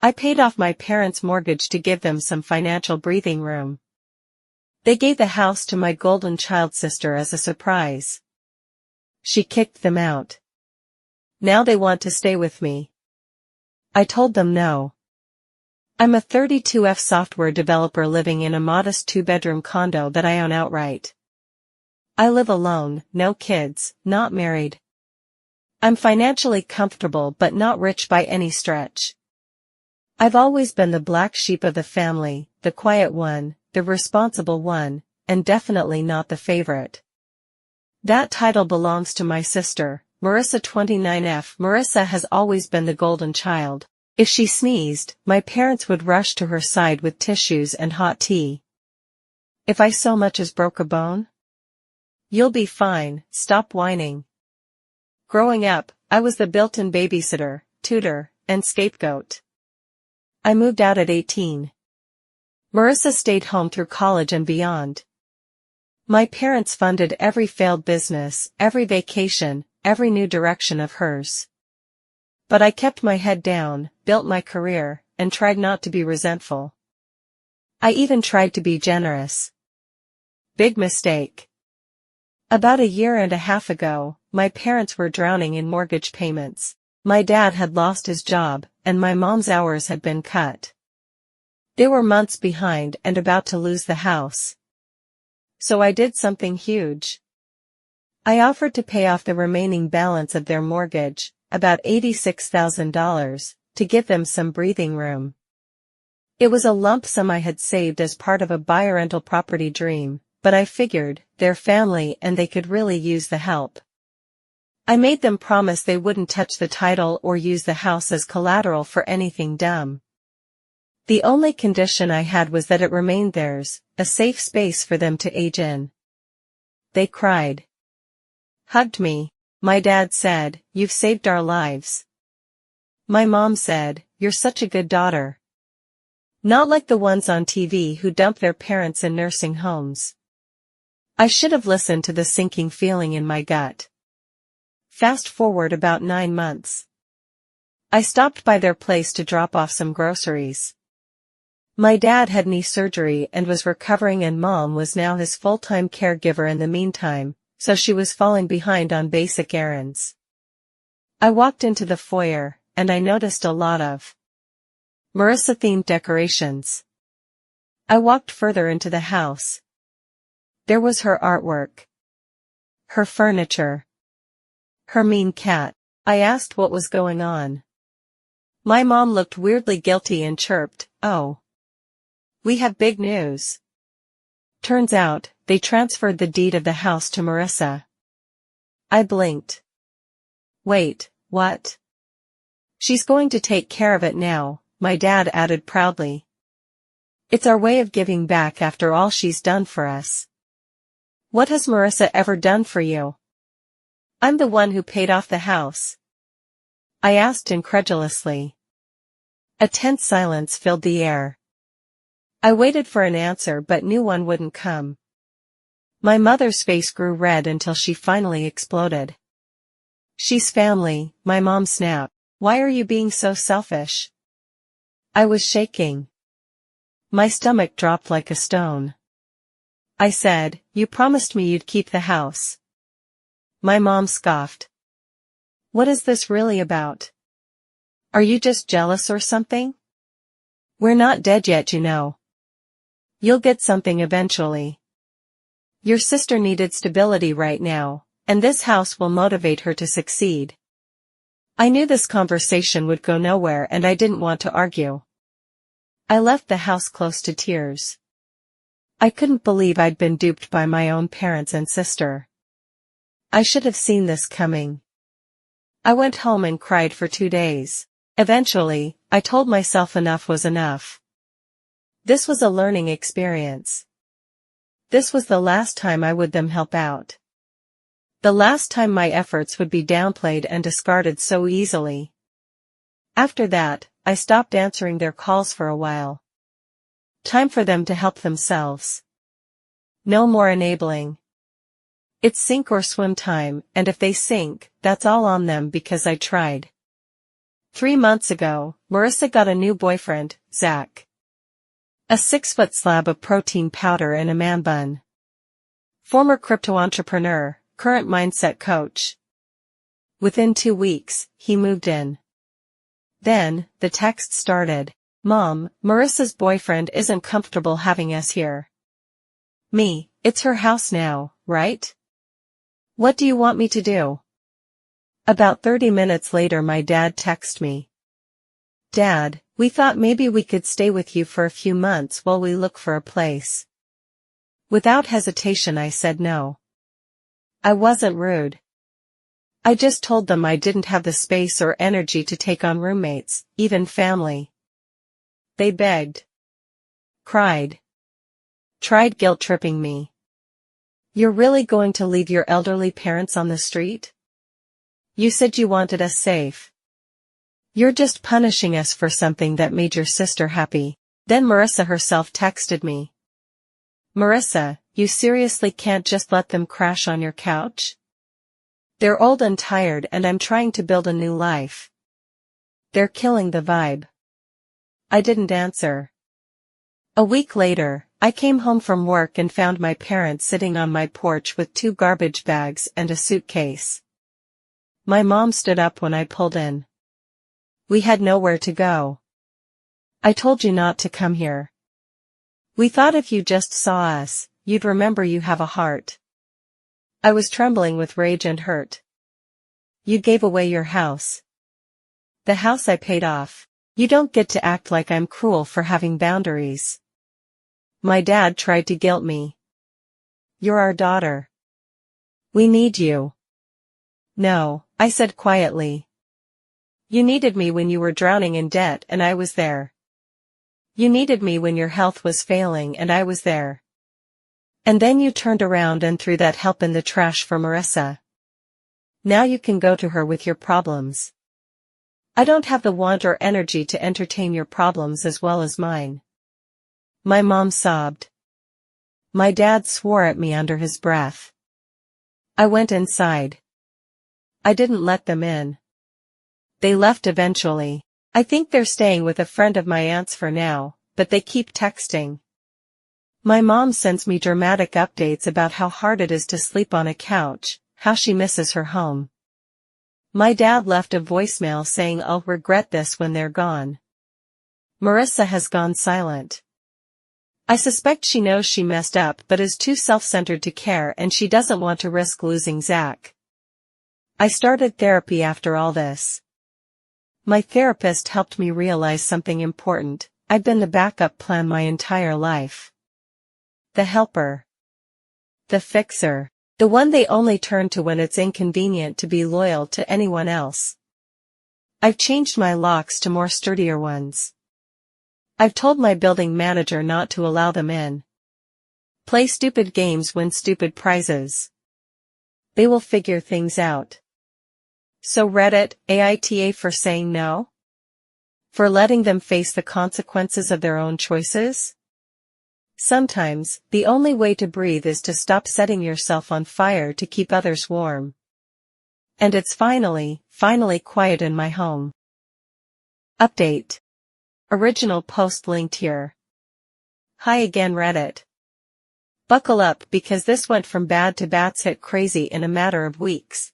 I paid off my parents' mortgage to give them some financial breathing room. They gave the house to my golden child sister as a surprise. She kicked them out. Now they want to stay with me. I told them no. I'm a 32F software developer living in a modest 2-bedroom condo that I own outright. I live alone, no kids, not married. I'm financially comfortable but not rich by any stretch. I've always been the black sheep of the family, the quiet one, the responsible one, and definitely not the favorite. That title belongs to my sister, Marissa 29F. Marissa has always been the golden child. If she sneezed, my parents would rush to her side with tissues and hot tea. If I so much as broke a bone? You'll be fine, stop whining. Growing up, I was the built-in babysitter, tutor, and scapegoat. I moved out at 18. Marissa stayed home through college and beyond. My parents funded every failed business, every vacation, every new direction of hers. But I kept my head down, built my career, and tried not to be resentful. I even tried to be generous. Big mistake. About a year and a half ago, my parents were drowning in mortgage payments. My dad had lost his job, and my mom's hours had been cut. They were months behind and about to lose the house. So I did something huge. I offered to pay off the remaining balance of their mortgage, about $86,000, to give them some breathing room. It was a lump sum I had saved as part of a buy-rental property dream, but I figured, they're family and they could really use the help. I made them promise they wouldn't touch the title or use the house as collateral for anything dumb. The only condition I had was that it remained theirs, a safe space for them to age in. They cried. Hugged me. My dad said, "You've saved our lives." My mom said, "You're such a good daughter." Not like the ones on TV who dump their parents in nursing homes. I should have listened to the sinking feeling in my gut. Fast forward about 9 months. I stopped by their place to drop off some groceries. My dad had knee surgery and was recovering, and Mom was now his full-time caregiver in the meantime, so she was falling behind on basic errands. I walked into the foyer, and I noticed a lot of Marissa-themed decorations. I walked further into the house. There was her artwork. Her furniture. Her mean cat. I asked what was going on. My mom looked weirdly guilty and chirped, "Oh. We have big news." Turns out, they transferred the deed of the house to Marissa. I blinked. Wait, what? She's going to take care of it now, my dad added proudly. It's our way of giving back after all she's done for us. What has Marissa ever done for you? I'm the one who paid off the house. I asked incredulously. A tense silence filled the air. I waited for an answer but knew one wouldn't come. My mother's face grew red until she finally exploded. She's family, my mom snapped. Why are you being so selfish? I was shaking. My stomach dropped like a stone. I said, "You promised me you'd keep the house." My mom scoffed. What is this really about? Are you just jealous or something? We're not dead yet, you know. You'll get something eventually. Your sister needed stability right now, and this house will motivate her to succeed. I knew this conversation would go nowhere and I didn't want to argue. I left the house close to tears. I couldn't believe I'd been duped by my own parents and sister. I should have seen this coming. I went home and cried for 2 days. Eventually, I told myself enough was enough. This was a learning experience. This was the last time I would them help out. The last time my efforts would be downplayed and discarded so easily. After that, I stopped answering their calls for a while. Time for them to help themselves. No more enabling. It's sink or swim time, and if they sink, that's all on them because I tried. 3 months ago, Marissa got a new boyfriend, Zach. A 6-foot slab of protein powder in a man bun. Former crypto entrepreneur, current mindset coach. Within 2 weeks, he moved in. Then, the text started. Mom, Marissa's boyfriend isn't comfortable having us here. Me, it's her house now, right? What do you want me to do? About 30 minutes later my dad texted me. Dad, we thought maybe we could stay with you for a few months while we look for a place. Without hesitation I said no. I wasn't rude. I just told them I didn't have the space or energy to take on roommates, even family. They begged. Cried. Tried guilt-tripping me. You're really going to leave your elderly parents on the street? You said you wanted us safe. You're just punishing us for something that made your sister happy. Then Marissa herself texted me. Marissa, you seriously can't just let them crash on your couch? They're old and tired and I'm trying to build a new life. They're killing the vibe. I didn't answer. A week later, I came home from work and found my parents sitting on my porch with 2 garbage bags and a suitcase. My mom stood up when I pulled in. We had nowhere to go. I told you not to come here. We thought if you just saw us, you'd remember you have a heart. I was trembling with rage and hurt. You gave away your house. The house I paid off. You don't get to act like I'm cruel for having boundaries. My dad tried to guilt me. You're our daughter. We need you. No, I said quietly. You needed me when you were drowning in debt and I was there. You needed me when your health was failing and I was there. And then you turned around and threw that help in the trash for Marissa. Now you can go to her with your problems. I don't have the want or energy to entertain your problems as well as mine. My mom sobbed. My dad swore at me under his breath. I went inside. I didn't let them in. They left eventually. I think they're staying with a friend of my aunt's for now, but they keep texting. My mom sends me dramatic updates about how hard it is to sleep on a couch, how she misses her home. My dad left a voicemail saying I'll regret this when they're gone. Marissa has gone silent. I suspect she knows she messed up but is too self-centered to care and she doesn't want to risk losing Zach. I started therapy after all this. My therapist helped me realize something important. I've been the backup plan my entire life. The helper. The fixer. The one they only turn to when it's inconvenient to be loyal to anyone else. I've changed my locks to more sturdier ones. I've told my building manager not to allow them in. Play stupid games, win stupid prizes. They will figure things out. So Reddit, AITA for saying no? For letting them face the consequences of their own choices? Sometimes, the only way to breathe is to stop setting yourself on fire to keep others warm. And it's finally quiet in my home. Update. Original post linked here. Hi again Reddit. Buckle up because this went from bad to batshit crazy in a matter of weeks.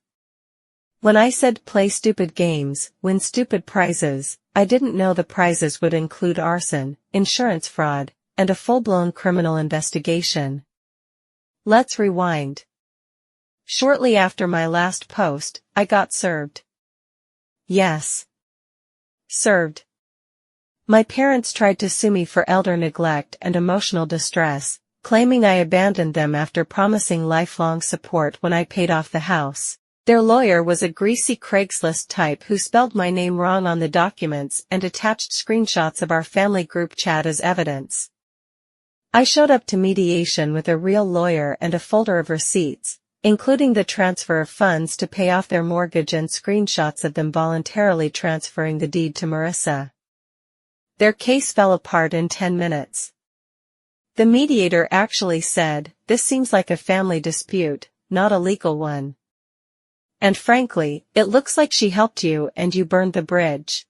When I said play stupid games, win stupid prizes, I didn't know the prizes would include arson, insurance fraud, and a full-blown criminal investigation. Let's rewind. Shortly after my last post, I got served. Yes. Served. My parents tried to sue me for elder neglect and emotional distress, claiming I abandoned them after promising lifelong support when I paid off the house. Their lawyer was a greasy Craigslist type who spelled my name wrong on the documents and attached screenshots of our family group chat as evidence. I showed up to mediation with a real lawyer and a folder of receipts, including the transfer of funds to pay off their mortgage and screenshots of them voluntarily transferring the deed to Marissa. Their case fell apart in 10 minutes. The mediator actually said, "This seems like a family dispute, not a legal one. And frankly, it looks like she helped you and you burned the bridge."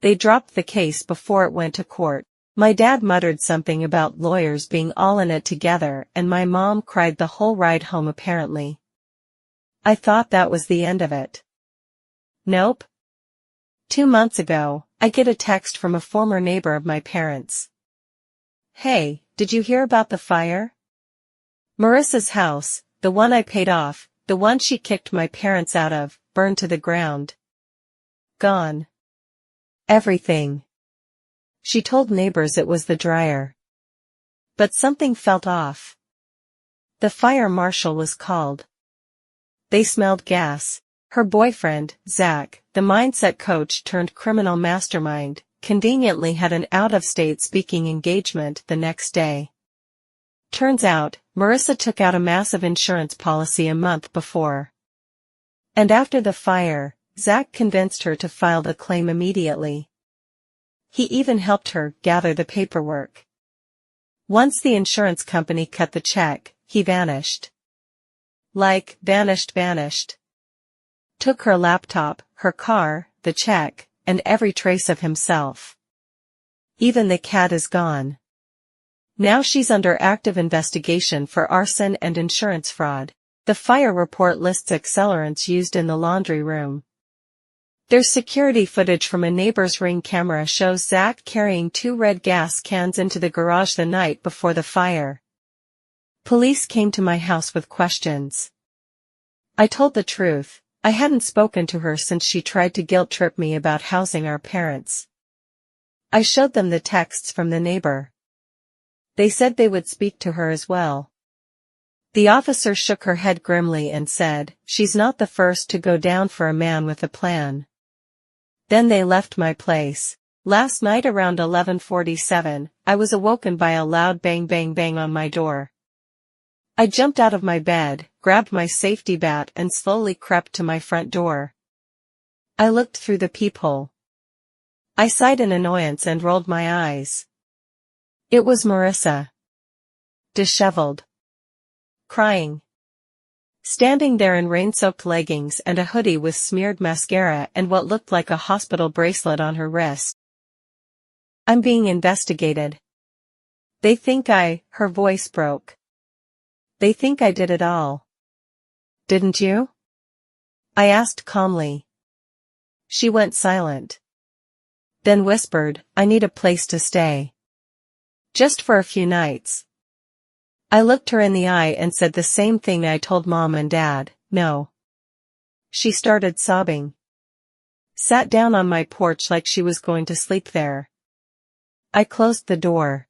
They dropped the case before it went to court. My dad muttered something about lawyers being all in it together, and my mom cried the whole ride home apparently. I thought that was the end of it. Nope. 2 months ago, I get a text from a former neighbor of my parents. Hey, did you hear about the fire? Marissa's house, the one I paid off, the one she kicked my parents out of, burned to the ground. Gone. Everything. She told neighbors it was the dryer. But something felt off. The fire marshal was called. They smelled gas. Her boyfriend, Zach, the mindset coach turned criminal mastermind, conveniently had an out-of-state speaking engagement the next day. Turns out, Marissa took out a massive insurance policy a month before. And after the fire, Zach convinced her to file the claim immediately. He even helped her gather the paperwork. Once the insurance company cut the check, he vanished. Like, vanished. Took her laptop, her car, the check, and every trace of himself. Even the cat is gone. Now she's under active investigation for arson and insurance fraud. The fire report lists accelerants used in the laundry room. There's security footage from a neighbor's Ring camera shows Zach carrying 2 red gas cans into the garage the night before the fire. Police came to my house with questions. I told the truth. I hadn't spoken to her since she tried to guilt-trip me about housing our parents. I showed them the texts from the neighbor. They said they would speak to her as well. The officer shook her head grimly and said, "She's not the first to go down for a man with a plan." Then they left my place. Last night around 11:47, I was awoken by a loud bang bang bang on my door. I jumped out of my bed, grabbed my safety bat and slowly crept to my front door. I looked through the peephole. I sighed in annoyance and rolled my eyes. It was Marissa. Disheveled. Crying. Standing there in rain-soaked leggings and a hoodie with smeared mascara and what looked like a hospital bracelet on her wrist. "I'm being investigated. They think her voice broke. They think I did it all." "Didn't you?" I asked calmly. She went silent. Then whispered, "I need a place to stay. Just for a few nights." I looked her in the eye and said the same thing I told Mom and Dad, "No." She started sobbing. Sat down on my porch like she was going to sleep there. I closed the door.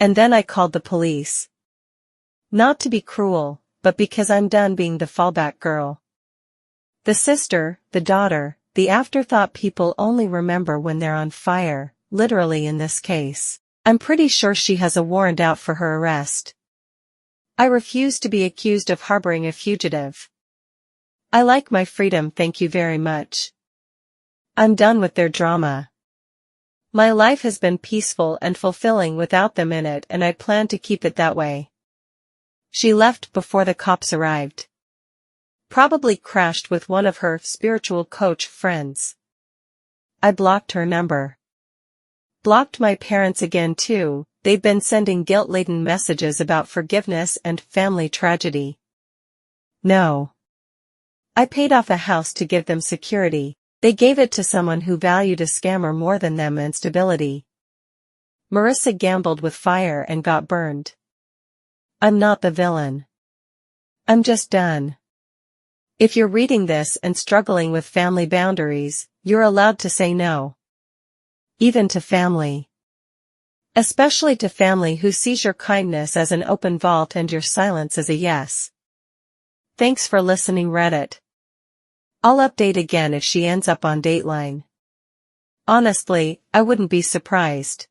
And then I called the police. Not to be cruel, but because I'm done being the fallback girl. The sister, the daughter, the afterthought people only remember when they're on fire, literally in this case. I'm pretty sure she has a warrant out for her arrest. I refuse to be accused of harboring a fugitive. I like my freedom, thank you very much. I'm done with their drama. My life has been peaceful and fulfilling without them in it, and I plan to keep it that way. She left before the cops arrived. Probably crashed with one of her spiritual coach friends. I blocked her number. Blocked my parents again too. They've been sending guilt-laden messages about forgiveness and family tragedy. No. I paid off a house to give them security. They gave it to someone who valued a scammer more than them and stability. Marissa gambled with fire and got burned. I'm not the villain. I'm just done. If you're reading this and struggling with family boundaries, you're allowed to say no. Even to family. Especially to family who sees your kindness as an open vault and your silence as a yes. Thanks for listening, Reddit. I'll update again if she ends up on Dateline. Honestly, I wouldn't be surprised.